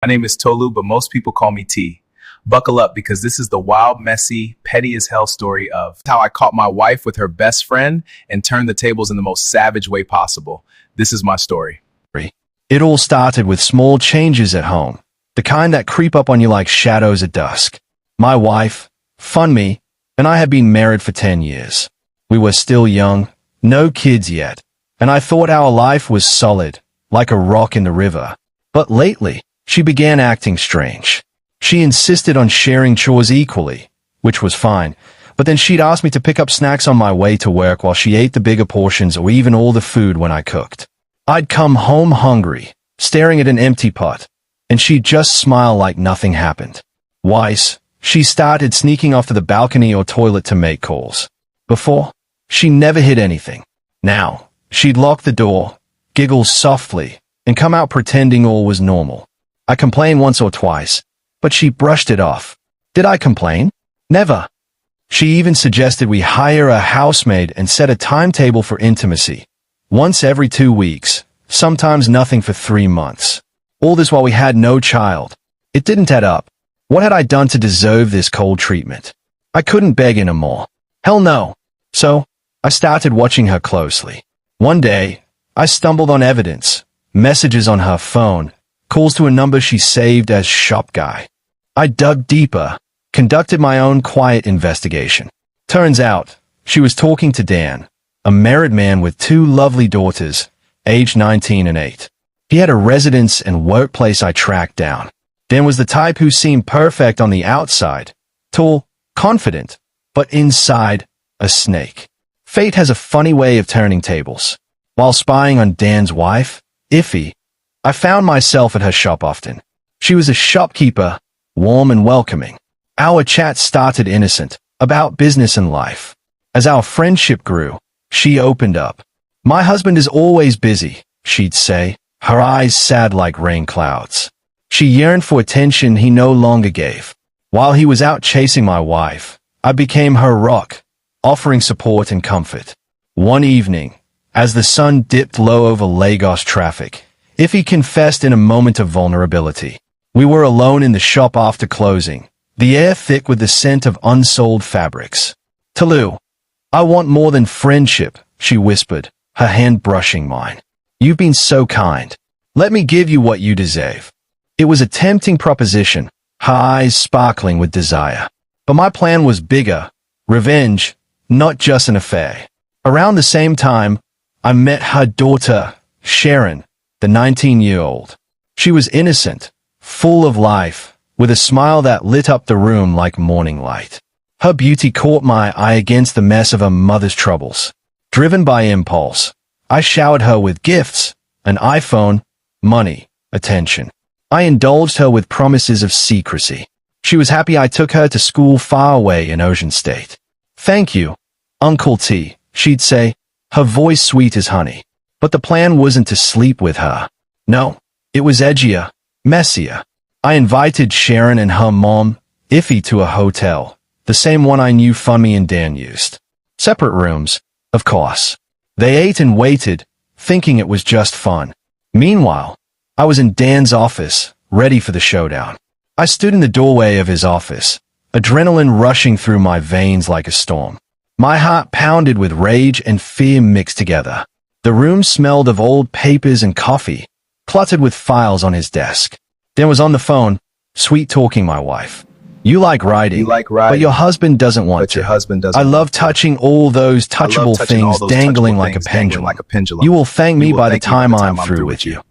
My name is Tolu, but most people call me T. Buckle up because this is the wild, messy, petty as hell story of how I caught my wife with her best friend and turned the tables in the most savage way possible. This is my story. It all started with small changes at home, the kind that creep up on you like shadows at dusk. My wife, Funmi, and I had been married for 10 years. We were still young, no kids yet, and I thought our life was solid, like a rock in the river. But lately, she began acting strange. She insisted on sharing chores equally, which was fine, but then she'd ask me to pick up snacks on my way to work while she ate the bigger portions or even all the food when I cooked. I'd come home hungry, staring at an empty pot, and she'd just smile like nothing happened. Wise, she started sneaking off to the balcony or toilet to make calls. Before, she never hid anything. Now, she'd lock the door, giggle softly, and come out pretending all was normal. I complained once or twice, but she brushed it off. Did I complain? Never. She even suggested we hire a housemaid and set a timetable for intimacy. Once every 2 weeks, sometimes nothing for 3 months. All this while we had no child. It didn't add up. What had I done to deserve this cold treatment? I couldn't beg anymore. Hell no. So, I started watching her closely. One day, I stumbled on evidence, messages on her phone, calls to a number she saved as Shop Guy. I dug deeper, conducted my own quiet investigation. Turns out, she was talking to Dan, a married man with 2 lovely daughters, aged 19 and 8. He had a residence and workplace I tracked down. Dan was the type who seemed perfect on the outside, tall, confident, but inside, a snake. Fate has a funny way of turning tables. While spying on Dan's wife, Iffy, I found myself at her shop often. She was a shopkeeper, warm and welcoming. Our chat started innocent, about business and life. As our friendship grew, she opened up. My husband is always busy, she'd say, her eyes sad like rain clouds. She yearned for attention he no longer gave. While he was out chasing my wife, I became her rock, offering support and comfort. One evening, as the sun dipped low over Lagos traffic, Iffy confessed in a moment of vulnerability. We were alone in the shop after closing, the air thick with the scent of unsold fabrics. Tolu, I want more than friendship, she whispered, her hand brushing mine. You've been so kind. Let me give you what you deserve. It was a tempting proposition, her eyes sparkling with desire. But my plan was bigger, revenge, not just an affair. Around the same time, I met her daughter, Sharon, the 19-year-old. She was innocent, full of life, with a smile that lit up the room like morning light. Her beauty caught my eye against the mess of her mother's troubles. Driven by impulse, I showered her with gifts, an iPhone, money, attention. I indulged her with promises of secrecy. She was happy I took her to school far away in Ocean State. Thank you, Uncle T, she'd say, her voice sweet as honey. But the plan wasn't to sleep with her. No, it was edgier, messier. I invited Sharon and her mom, Iffy, to a hotel, the same one I knew Funmi and Dan used. Separate rooms, of course. They ate and waited, thinking it was just fun. Meanwhile, I was in Dan's office, ready for the showdown. I stood in the doorway of his office, adrenaline rushing through my veins like a storm. My heart pounded with rage and fear mixed together. The room smelled of old papers and coffee, cluttered with files on his desk. Dan was on the phone, sweet-talking my wife. You like riding, but your husband doesn't want to. I love touching all those touchable things dangling like a pendulum. You will thank me by the time I'm through with you.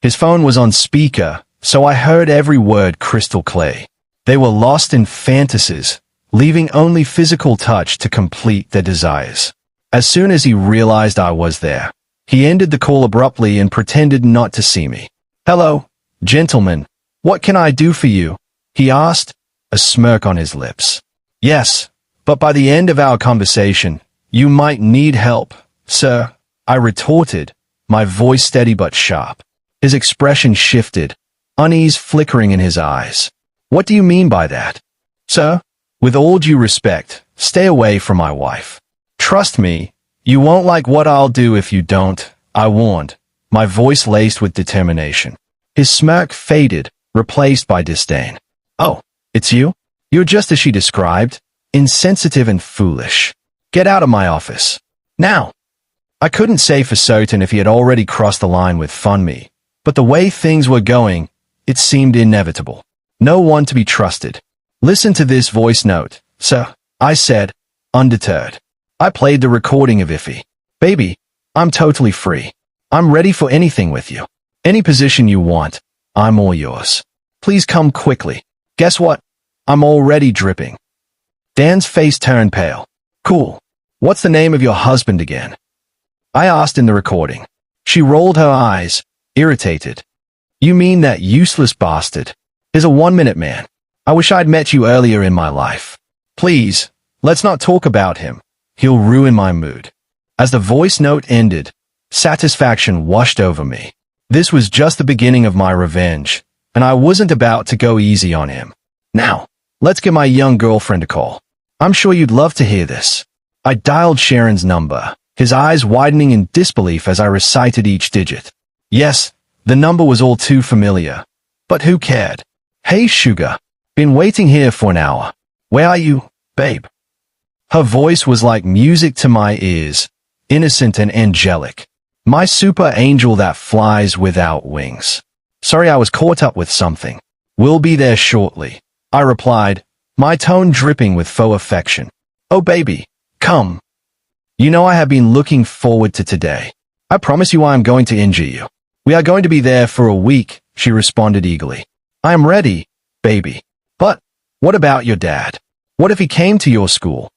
His phone was on speaker, so I heard every word crystal clear. They were lost in fantasies, leaving only physical touch to complete their desires. As soon as he realized I was there, he ended the call abruptly and pretended not to see me. Hello, gentlemen. What can I do for you? He asked, a smirk on his lips. Yes, but by the end of our conversation, you might need help, sir, I retorted, my voice steady but sharp. His expression shifted, unease flickering in his eyes. What do you mean by that? Sir, with all due respect, stay away from my wife. Trust me, you won't like what I'll do if you don't, I warned, my voice laced with determination. His smirk faded, replaced by disdain. Oh, it's you? You're just as she described, insensitive and foolish. Get out of my office. Now. I couldn't say for certain if he had already crossed the line with Funmi, but the way things were going, it seemed inevitable. No one to be trusted. Listen to this voice note, sir, I said, undeterred. I played the recording of Iffy. Baby, I'm totally free. I'm ready for anything with you. Any position you want, I'm all yours. Please come quickly. Guess what? I'm already dripping. Dan's face turned pale. Cool. What's the name of your husband again? I asked in the recording. She rolled her eyes, irritated. You mean that useless bastard? Is a 1-minute man. I wish I'd met you earlier in my life. Please, let's not talk about him. He'll ruin my mood. As the voice note ended, satisfaction washed over me. This was just the beginning of my revenge, and I wasn't about to go easy on him. Now, let's give my young girlfriend a call. I'm sure you'd love to hear this. I dialed Sharon's number, his eyes widening in disbelief as I recited each digit. Yes, the number was all too familiar. But who cared? Hey, sugar. Been waiting here for an hour. Where are you, babe? Her voice was like music to my ears, innocent and angelic. My super angel that flies without wings. Sorry, I was caught up with something. We'll be there shortly, I replied, my tone dripping with faux affection. Oh, baby, come. You know I have been looking forward to today. I promise you I am going to injure you. We are going to be there for a week, she responded eagerly. I am ready, baby. But what about your dad? What if he came to your school?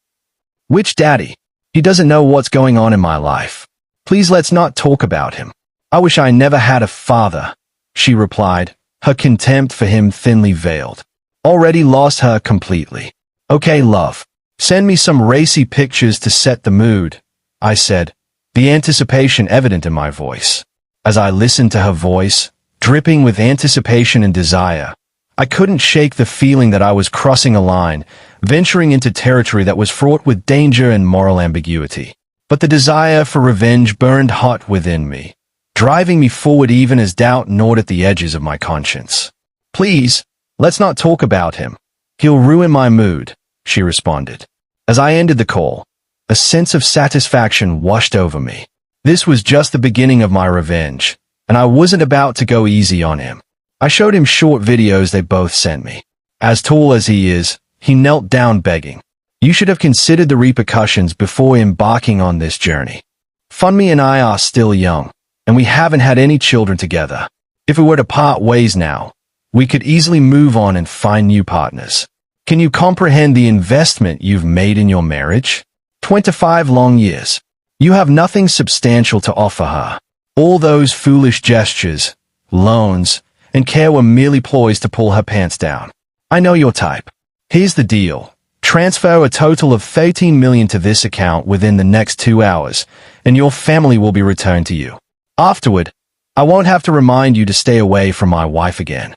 Which daddy? He doesn't know what's going on in my life. Please let's not talk about him. I wish I never had a father, she replied, her contempt for him thinly veiled. Already lost her completely. Okay, love. Send me some racy pictures to set the mood, I said, the anticipation evident in my voice. As I listened to her voice, dripping with anticipation and desire, I couldn't shake the feeling that I was crossing a line, venturing into territory that was fraught with danger and moral ambiguity. But the desire for revenge burned hot within me, driving me forward even as doubt gnawed at the edges of my conscience. Please, let's not talk about him. He'll ruin my mood, she responded. As I ended the call, a sense of satisfaction washed over me. This was just the beginning of my revenge, and I wasn't about to go easy on him. I showed him short videos they both sent me. As tall as he is, he knelt down begging. You should have considered the repercussions before embarking on this journey. Funmi and I are still young, and we haven't had any children together. If we were to part ways now, we could easily move on and find new partners. Can you comprehend the investment you've made in your marriage? 25 long years. You have nothing substantial to offer her. All those foolish gestures, loans, and care were merely ploys to pull her pants down. I know your type. Here's the deal. Transfer a total of $13 million to this account within the next 2 hours, and your family will be returned to you. Afterward, I won't have to remind you to stay away from my wife again.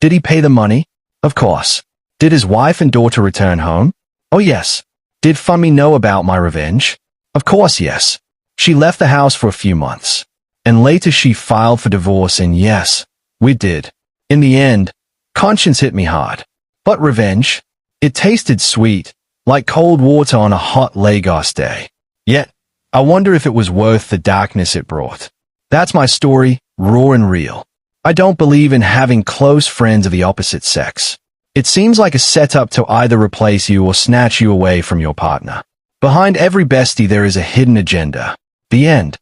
Did he pay the money? Of course. Did his wife and daughter return home? Oh yes. Did Funmi know about my revenge? Of course yes. She left the house for a few months. And later she filed for divorce, and yes, we did. In the end, conscience hit me hard. But revenge? It tasted sweet, like cold water on a hot Lagos day. Yet, I wonder if it was worth the darkness it brought. That's my story, raw and real. I don't believe in having close friends of the opposite sex. It seems like a setup to either replace you or snatch you away from your partner. Behind every bestie there is a hidden agenda. The end.